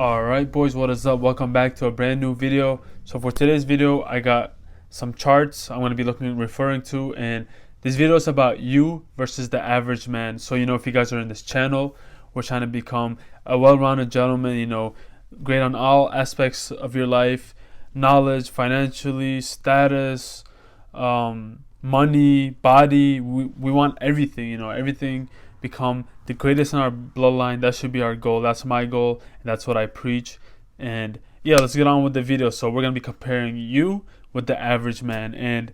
Alright boys, what is up? Welcome back to a brand new video. So for today's video, I got some charts I'm going to be referring to, and this video is about you versus the average man. So if you guys are in this channel, we're trying to become a well-rounded gentleman, great on all aspects of your life, knowledge, financially, status, money, body. We want everything, everything become the greatest in our bloodline. That should be our goal. That's my goal, and that's what I preach. And yeah, let's get on with the video. So we're gonna be comparing you with the average man, and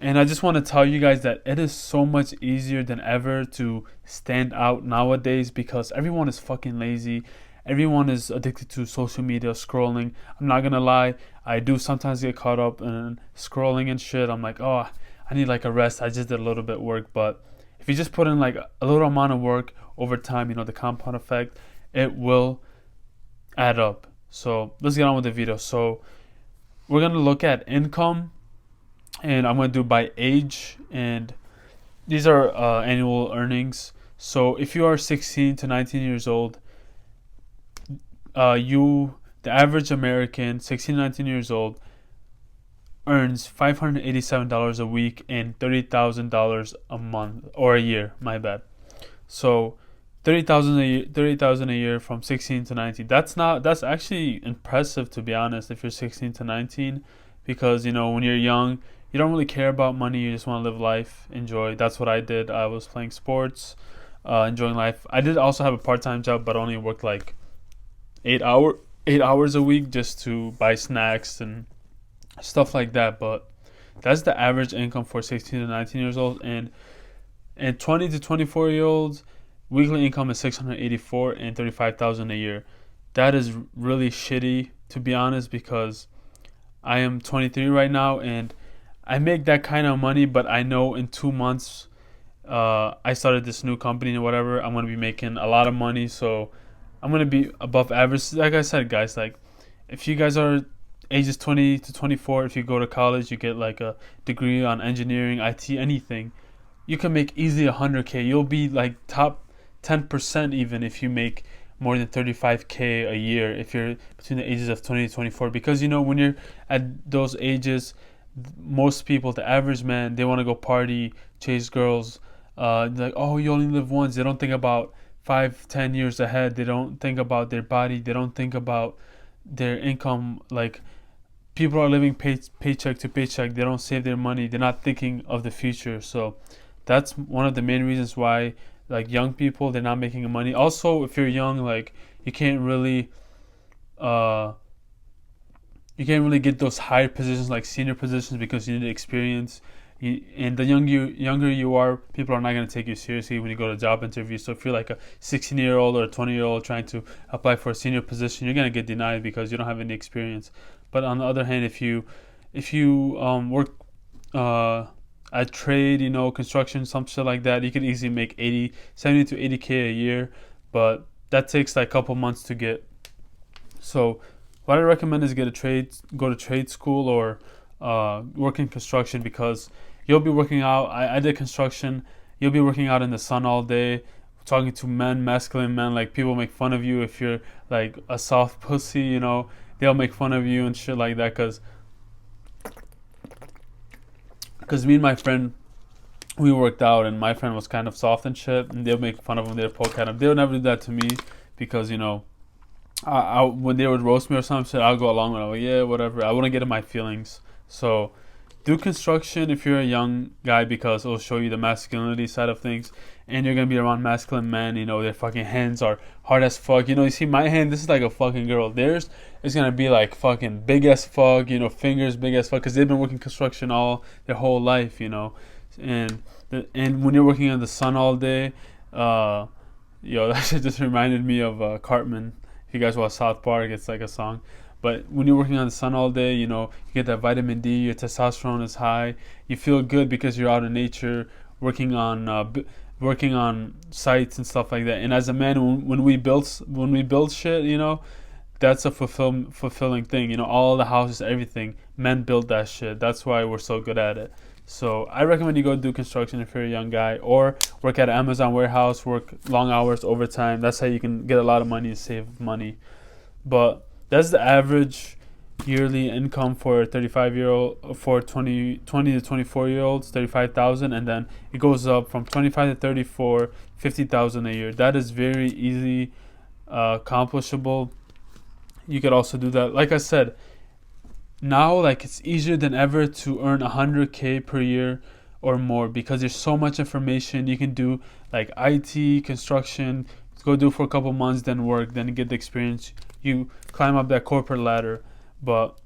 I just want to tell you guys that it is so much easier than ever to stand out nowadays because everyone is fucking lazy. Everyone is addicted to social media, scrolling. I'm not gonna lie, I do sometimes get caught up in scrolling and shit. I'm like, oh, I need like a rest. I just did a little bit of work, but if you just put in like a little amount of work over time, the compound effect, it will add up. So let's get on with the video. So we're going to look at income, and I'm going to do by age, and these are annual earnings. So if you are 16 to 19 years old, the average American, 16 to 19 years old, earns $587 a week and $30,000 a month, or a year. My bad. So 30,000 a year from 16 to 19. That's actually impressive, to be honest, if you're 16 to 19, because when you're young, you don't really care about money. You just want to live life, enjoy. That's what I did. I was playing sports, enjoying life. I did also have a part-time job, but only worked like 8 hours a week just to buy snacks and stuff like that. But that's the average income for 16 to 19 years old, and 20 to 24 year olds, weekly income is 684 and 35,000 a year. That is really shitty, to be honest, because I am 23 right now and I make that kind of money, but I know in 2 months I started this new company and whatever, I'm going to be making a lot of money, so I'm going to be above average. Like I said, guys, like if you guys are ages 20 to 24, if you go to college, you get like a degree on engineering, IT, anything, you can make easily 100K. You'll be like top 10% even if you make more than 35K a year if you're between the ages of 20 to 24, because when you're at those ages, most people, the average man, they want to go party, chase girls, like, oh, you only live once. They don't think about 5-10 years ahead. They don't think about their body. They don't think about their income. Like, people are living paycheck to paycheck. They don't save their money. They're not thinking of the future. So that's one of the main reasons why, like, young people, they're not making money. Also, if you're young, like, you can't really get those higher positions, like senior positions, because you need experience. And the younger you are, people are not going to take you seriously when you go to job interviews. So if you're like a 16-year-old or a 20-year-old trying to apply for a senior position, you're going to get denied because you don't have any experience. But on the other hand, if you work at trade, construction, some shit like that, you could easily make 70 to 80K a year, but that takes like a couple months to get. So what I recommend is go to trade school, or work in construction, because you'll be working out. I did construction. You'll be working out in the sun all day, talking to masculine men. Like, people make fun of you if you're like a soft pussy, they'll make fun of you and shit like that, because me and my friend, we worked out, and my friend was kind of soft and shit, and they'll make fun of him. They'll poke at him. They'll never do that to me, because when they would roast me or some shit, I'll go along with it. Like, yeah, whatever. I wouldn't get in my feelings. So do construction if you're a young guy, because it'll show you the masculinity side of things, and you're gonna be around masculine men. Their fucking hands are hard as fuck. You see my hand, this is like a fucking girl. Theirs is gonna be like fucking big as fuck, fingers big as fuck, because they've been working construction all their whole life, and when you're working in the sun all day, that shit just reminded me of Cartman. If you guys watch South Park, it's like a song. But when you're working on the sun all day, you get that vitamin D, your testosterone is high, you feel good because you're out in nature, working on sites and stuff like that. And as a man, when we build shit, that's a fulfilling thing. All the houses, everything, men build that shit. That's why we're so good at it. So I recommend you go do construction if you're a young guy, or work at an Amazon warehouse, work long hours, overtime. That's how you can get a lot of money and save money. But that's the average yearly income for 35-year old, for 20 to 24 year olds, 35,000, and then it goes up from 25 to 34, 50,000 a year. That is very easy accomplishable. You could also do that. Like I said, now like it's easier than ever to earn 100K per year or more because there's so much information you can do, like IT, construction. Go do for a couple months, then work, then get the experience. You climb up that corporate ladder. But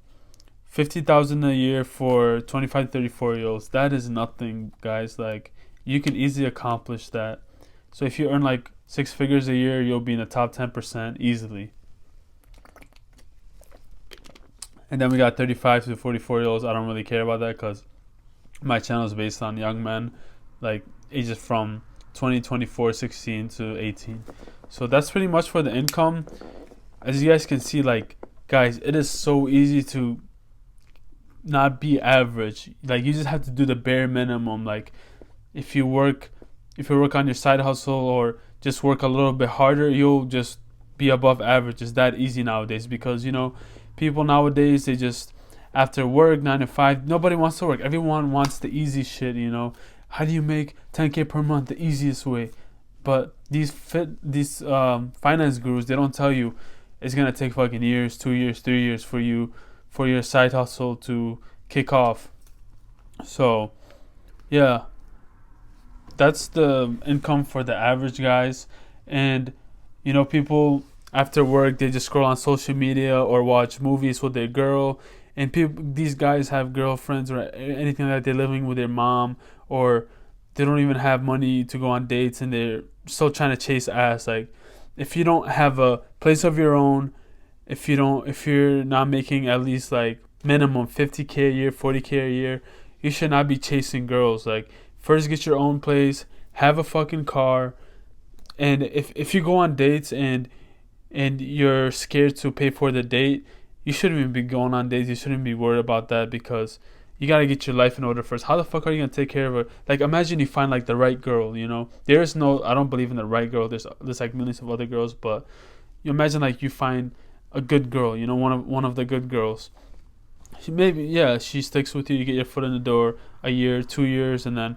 50,000 a year for 25 to 34 year olds, that is nothing, guys. Like, you can easily accomplish that. So if you earn like 6 figures a year, you'll be in the top 10% easily. And then we got 35 to 44 year olds. I don't really care about that because my channel is based on young men, like ages from 20, 24, 16 to 18. So that's pretty much for the income. As you guys can see, like, guys, it is so easy to not be average. Like, you just have to do the bare minimum. Like, if you work on your side hustle or just work a little bit harder, you'll just be above average. It's that easy nowadays because, people nowadays, they just, after work, 9 to 5, nobody wants to work. Everyone wants the easy shit, How do you make 10K per month the easiest way? But these finance gurus, they don't tell you it's gonna take fucking years, 2 years, 3 years for your side hustle to kick off. So, yeah, that's the income for the average guys. And people after work, they just scroll on social media or watch movies with their girl. And these guys have girlfriends or anything like that. They're living with their mom, or they don't even have money to go on dates, and they're still trying to chase ass. Like, if you don't have a place of your own, if you're not making at least like minimum 50K a year, 40K a year, you should not be chasing girls. Like, first get your own place, have a fucking car, and if you go on dates and you're scared to pay for the date, you shouldn't even be going on dates. You shouldn't be worried about that because you gotta get your life in order first. How the fuck are you gonna take care of her? Like, imagine you find like the right girl. There is no. I don't believe in the right girl. There's like millions of other girls, but you imagine like you find a good girl. One of the good girls. She sticks with you. You get your foot in the door, a year, 2 years, and then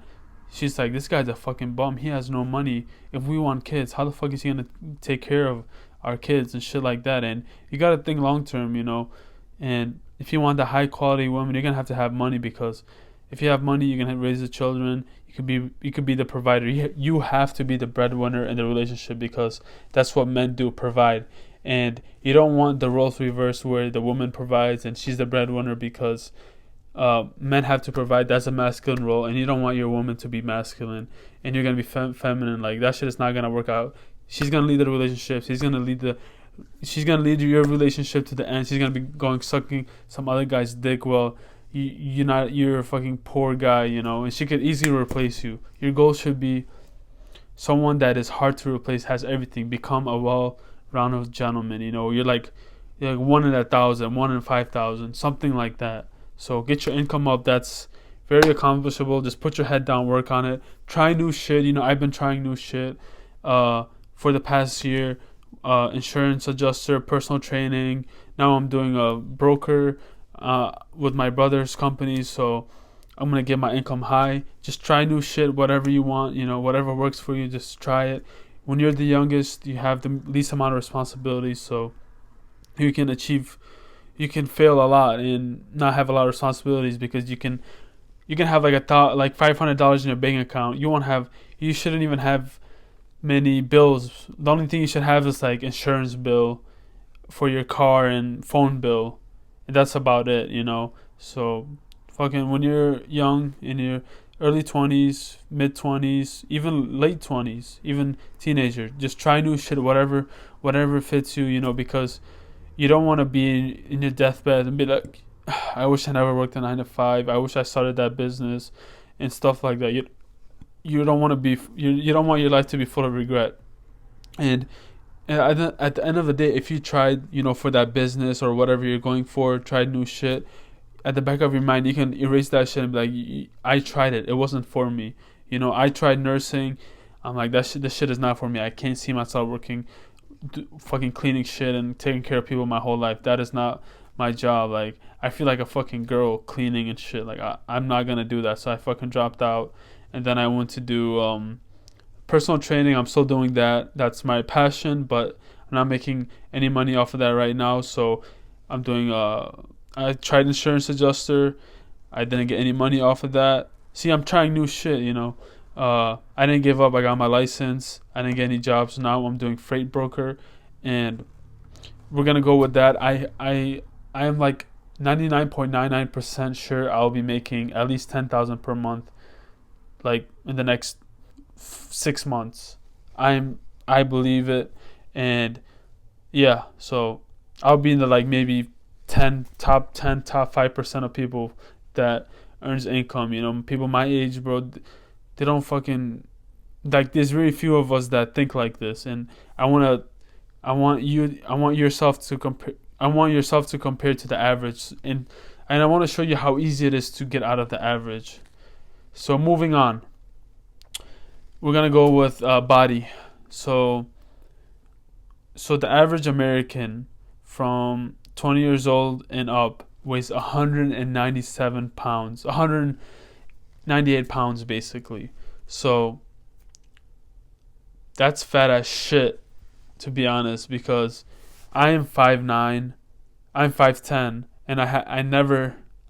she's like, this guy's a fucking bum. He has no money. If we want kids, how the fuck is he gonna take care of our kids and shit like that? And you gotta think long term, and if you want the high quality woman, you're gonna have to have money, because if you have money, you're gonna raise the children. You could be the provider. You have to be the breadwinner in the relationship, because that's what men do, provide. And you don't want the roles reversed where the woman provides and she's the breadwinner, because men have to provide. That's a masculine role, and you don't want your woman to be masculine and you're gonna be feminine. Like, that shit is not gonna work out. She's gonna lead the relationship. She's gonna lead your relationship to the end. She's gonna be going sucking some other guy's dick. Well, you're a fucking poor guy, and she could easily replace you. Your goal should be someone that is hard to replace, has everything, become a well-rounded gentleman. You're like 1 in 1,000, 1 in 5,000, something like that. So get your income up. That's very accomplishable. Just put your head down, work on it. Try new shit. I've been trying new shit for the past year. Insurance adjuster, personal training. Now I'm doing a broker with my brother's company. So I'm going to get my income high. Just try new shit, whatever you want. Whatever works for you, just try it. When you're the youngest, you have the least amount of responsibilities. So you can fail a lot and not have a lot of responsibilities, because you can have like $500 in your bank account. You shouldn't even have many bills. The only thing you should have is like insurance bill for your car and phone bill, and that's about it. So fucking, when you're young, in your early 20s, mid 20s, even late 20s, even teenager, just try new shit, whatever fits you. Because you don't want to be in your deathbed and be like, I wish I never worked a 9 to 5. I wish I started that business and stuff like that. You don't want to be. You don't want your life to be full of regret. And at the end of the day, if you tried, for that business or whatever you're going for, tried new shit, at the back of your mind, you can erase that shit and be like, I tried it. It wasn't for me. I tried nursing. I'm like, this shit is not for me. I can't see myself working fucking cleaning shit and taking care of people my whole life. That is not my job. Like, I feel like a fucking girl cleaning and shit. Like, I'm not gonna do that. So I fucking dropped out, and then I went to do personal training. I'm still doing that. That's my passion, but I'm not making any money off of that right now. So I'm doing I tried insurance adjuster. I didn't get any money off of that. See, I'm trying new shit, you know. I didn't give up. I got my license. I didn't get any jobs. Now I'm doing freight broker, and we're gonna go with that. I am like 99.99% sure I'll be making at least 10,000 per month, like in the next 6 months. I believe it, and yeah. So I'll be in the like maybe top 5% of people that earns income. You know, people my age, bro, they don't fucking like. There's very few of us that think like this, and I want yourself to compare. I want yourself to compare to the average, and I want to show you how easy it is to get out of the average. So moving on, we're gonna go with body. So the average American from 20 years old and up weighs 197 pounds, 198 pounds basically. So that's fat as shit, to be honest, because I am 5'9", I'm 5'10", and I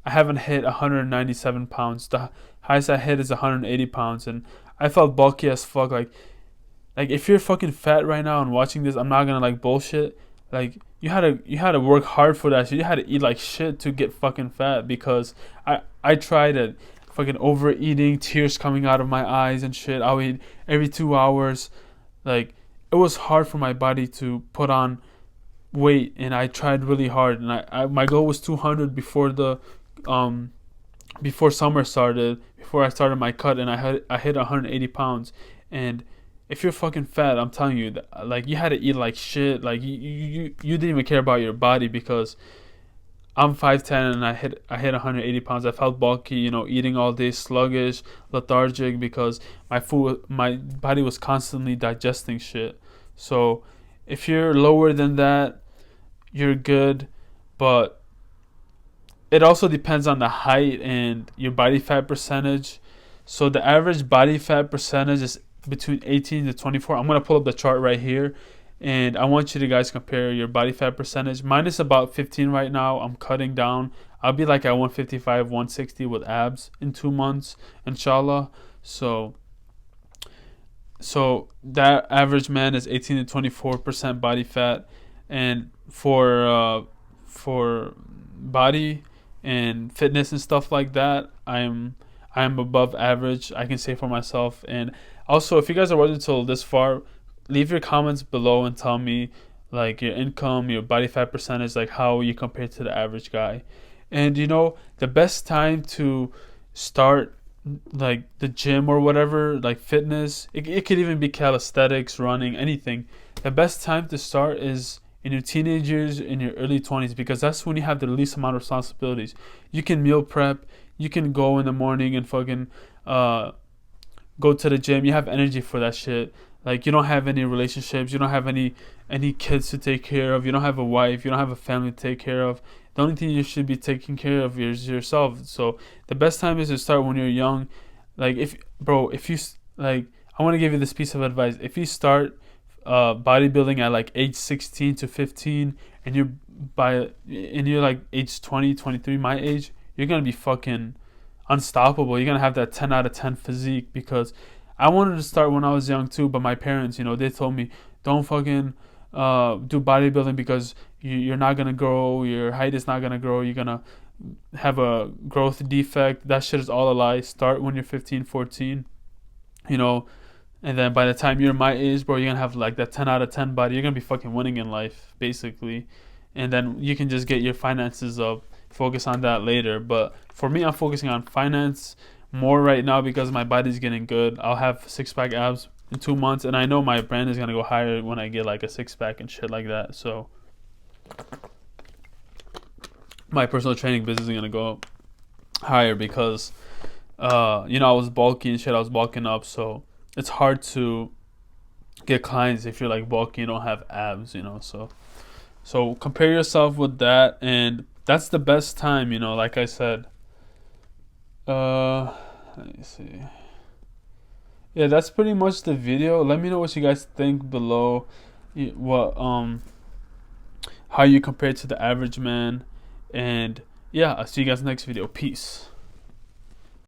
haven't hit 197 pounds. The highest I hit is 180 pounds, and I felt bulky as fuck. Like if you're fucking fat right now and watching this, I'm not gonna like bullshit. Like you had to work hard for that shit. You had to eat like shit to get fucking fat, because I tried it. Fucking overeating, tears coming out of my eyes and shit. I would eat every 2 hours. Like it was hard for my body to put on weight, and I tried really hard. And I my goal was 200 before the before summer started, before I started my cut, and I hit 180 pounds. And if you're fucking fat, I'm telling you, like you had to eat like shit. Like you didn't even care about your body, because I'm 5'10" and I hit 180 pounds. I felt bulky, you know, eating all day, sluggish, lethargic, because my body was constantly digesting shit. So if you're lower than that, you're good, but it also depends on the height and your body fat percentage. So the average body fat percentage is between 18 to 24. I'm going to pull up the chart right here, and I want you to guys compare your body fat percentage. Mine is about 15 right now. I'm cutting down. I'll be like at 155, 160 with abs in 2 months, inshallah. So that average man is 18 to 24% body fat, and for body and fitness and stuff like that, I'm above average, I can say for myself. And also, if you guys are watching till this far, leave your comments below and tell me like your income, your body fat percentage, like how you compare to the average guy. And you know, the best time to start like the gym or whatever, like fitness, it could even be calisthenics, running, anything. The best time to start is in your teenage years, in your early 20s, because that's when you have the least amount of responsibilities. You can meal prep, you can go in the morning and fucking go to the gym. You have energy for that shit. Like you don't have any relationships, you don't have any kids to take care of, you don't have a wife, you don't have a family to take care of. The only thing you should be taking care of is yourself. So the best time is to start when you're young. Like if you like, I want to give you this piece of advice. If you start bodybuilding at like age 16 to 15, and you're like age 20, 23, my age, you're gonna be fucking unstoppable. You're gonna have that 10 out of 10 physique, because I wanted to start when I was young too, but my parents, you know, they told me don't fucking do bodybuilding, because you're not gonna grow, your height is not gonna grow, you're gonna have a growth defect. That shit is all a lie. Start when you're 15, 14, you know, and then by the time you're my age, bro, you're gonna have like that 10 out of 10 body. You're gonna be fucking winning in life, basically. And then you can just get your finances up, focus on that later. But for me, I'm focusing on finance more right now, because my body's getting good. I'll have 6-pack abs in 2 months, and I know my brand is gonna go higher when I get like a 6-pack and shit like that. So my personal training business is gonna go higher, because you know, I was bulky and shit. I was bulking up, so it's hard to get clients if you're like bulky, you don't have abs, so compare yourself with that, and that's the best time, like I said. Let me see. Yeah, that's pretty much the video. Let me know what you guys think below. What how you compare to the average man, and yeah, I'll see you guys next video. Peace.